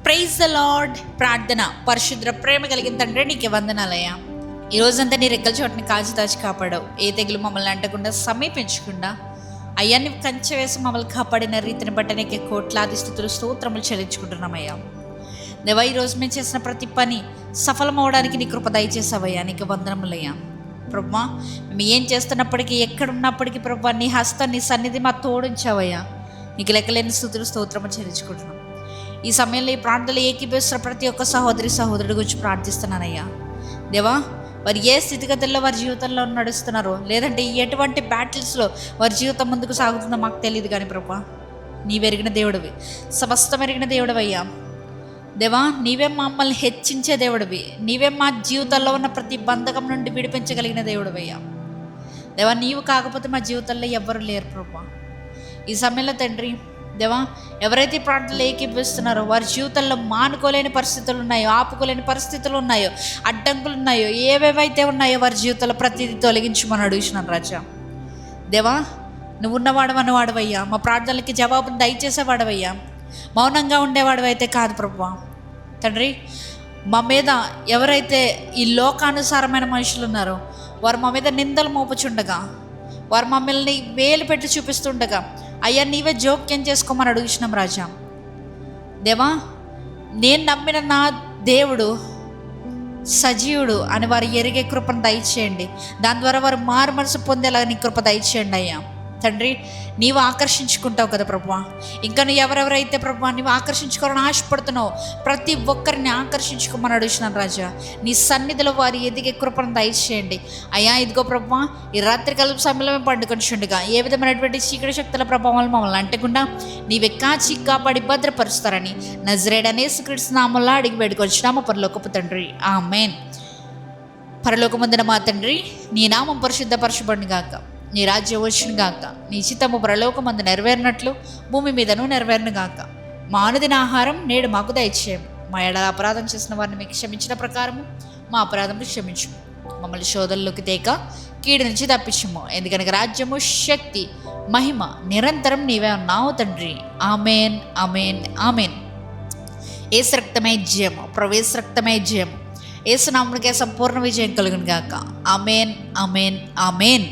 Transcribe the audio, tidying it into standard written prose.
Praise the lord. ప్రార్థన. పరిశుద్ర ప్రేమ కలిగిన తండ్రి నీకు వందనాలయ్యా. ఈ రోజంతా నీ రెక్కల చోటుని కాచి కాపాడావు. ఏ తెగులు మమ్మల్ని అంటకుండా సమీపించకుండా అయ్యా నీవు కంచె వేసి మమ్మల్ని కాపాడిన రీతిని బట్టి నీకు కోట్లాది స్థుతులు స్తోత్రములు చెల్లించుకుంటున్నామయ్యా. దేవా, ఈరోజు మేము చేసిన ప్రతి పని సఫలమవడానికి నీ కృప దయచేసావయ్యా. నీకు వందనములయ్యా. ప్రభువా, మేము ఏం చేస్తున్నప్పటికీ ఎక్కడున్నప్పటికీ ప్రభువా నీ హస్తం నీ సన్నిధి మా తోడుంచావయ్యా. నీకు లెక్కలేని స్థుతులు స్తోత్రములు చెల్లించుకుంటున్నాం. ఈ సమయంలో ఈ ప్రాంతంలో ఏకీభవిస్తున్న ప్రతి ఒక్క సహోదరుడి గురించి ప్రార్థిస్తున్నానయ్యా. దేవా, వారు ఏ స్థితిగతుల్లో వారి జీవితంలో నడుస్తున్నారో, లేదంటే ఎటువంటి బ్యాటిల్స్లో వారి జీవితం ముందుకు సాగుతుందో మాకు తెలియదు కానీ ప్రభా, నీవెరిగిన దేవుడివి, సమస్తం ఎరిగిన దేవుడివయ్యా. దేవా, నీవే మమ్మల్ని హెచ్చించే దేవుడివి, నీవే మా జీవితంలో ఉన్న ప్రతి బంధకం నుండి విడిపించగలిగిన దేవుడివయ్యా. దేవా, నీవు కాకపోతే మా జీవితంలో ఎవ్వరు లేరు ప్రభా. ఈ సమయంలో తండ్రి దేవా, ఎవరైతే ప్రాంతాల్లో ఏకీభవిస్తున్నారో వారి జీవితంలో మానుకోలేని పరిస్థితులు ఉన్నాయో, ఆపుకోలేని పరిస్థితులు ఉన్నాయో, అడ్డంకులు ఉన్నాయో, ఏవేవైతే ఉన్నాయో వారి జీవితంలో ప్రతిదీ తొలగించమని అడుగుతున్నాను రాజా. దేవా, నువ్వు ఉన్నవాడవని వాడవయ్యా. మా ప్రార్థనలకి జవాబును దయచేసేవాడవయ్యా. మౌనంగా ఉండేవాడు అయితే కాదు ప్రభువా. తండ్రి, మా మీద ఎవరైతే ఈ లోకానుసారమైన మనుషులు ఉన్నారో వారు మా మీద నిందలు మోపుచుండగా, వారు మమ్మల్ని వేలు పెట్టి చూపిస్తుండగా అయ్యా నీవే జోక్యం చేసుకోమని అడుగుతున్నాం రాజా. దేవా, నేను నమ్మిన నా దేవుడు సజీవుడు అని వారు ఎరిగే కృపను దయచేయండి. దాని ద్వారా వారు మారు మనసు పొందేలా నీ కృప దయచేయండి అయ్యా. తండ్రి, నీవు ఆకర్షించుకుంటావు కదా ప్రభువా. ఇంకా నువ్వు ఎవరెవరైతే ప్రభువా నీవు ఆకర్షించుకోవాలని ఆశపడుతున్నావు ప్రతి ఒక్కరిని ఆకర్షించుకోమని అడుగుతున్నాను రాజా. నీ సన్నిధిలో వారి ఎదిగే కృపను దయచేయండి అయ్యా. ఇదిగో ప్రభువా, ఈ రాత్రికాల సమయంలో మేము పండుకొనిచుండగా ఏ విధమైనటువంటి చీకటి శక్తుల ప్రభావాలు మమ్మల్ని అంటకుండా నీవే కాచి కాపాడి భద్రపరుస్తారని నజరేయుడైన యేసుక్రీస్తు నామములో అడిగి వేడుకొంచున్నాము పరలోకపు తండ్రి, ఆమేన్. పరలోకమందున మా తండ్రి, నీ నామం పరిశుద్ధపరచబడును గాక, నీ రాజ్యం వచ్చును గాక, నీ చిత్తము పరలోకమందు నెరవేరినట్లు భూమి మీదను నెరవేరును గాక. మా అనుదిన ఆహారం నేడు మాకు దయచేయము. మా ఎడల అపరాధం చేసిన వారిని మీకు క్షమించిన ప్రకారము మా అపరాధములు క్షమించము. మమ్మల్ని శోధనలోకి తేక కీడు నుంచి తప్పించము. ఎందుకనగా రాజ్యము, శక్తి, మహిమ నిరంతరం నీవే ఉన్నావు తండ్రి, ఆమేన్, ఆమేన్, ఆమేన్. యేసు రక్తమే జయము, ప్రవేశ రక్తమే జయము. యేసు నామమునకే సంపూర్ణ విజయం కలుగును గాక. ఆమేన్, ఆమేన్, ఆమేన్.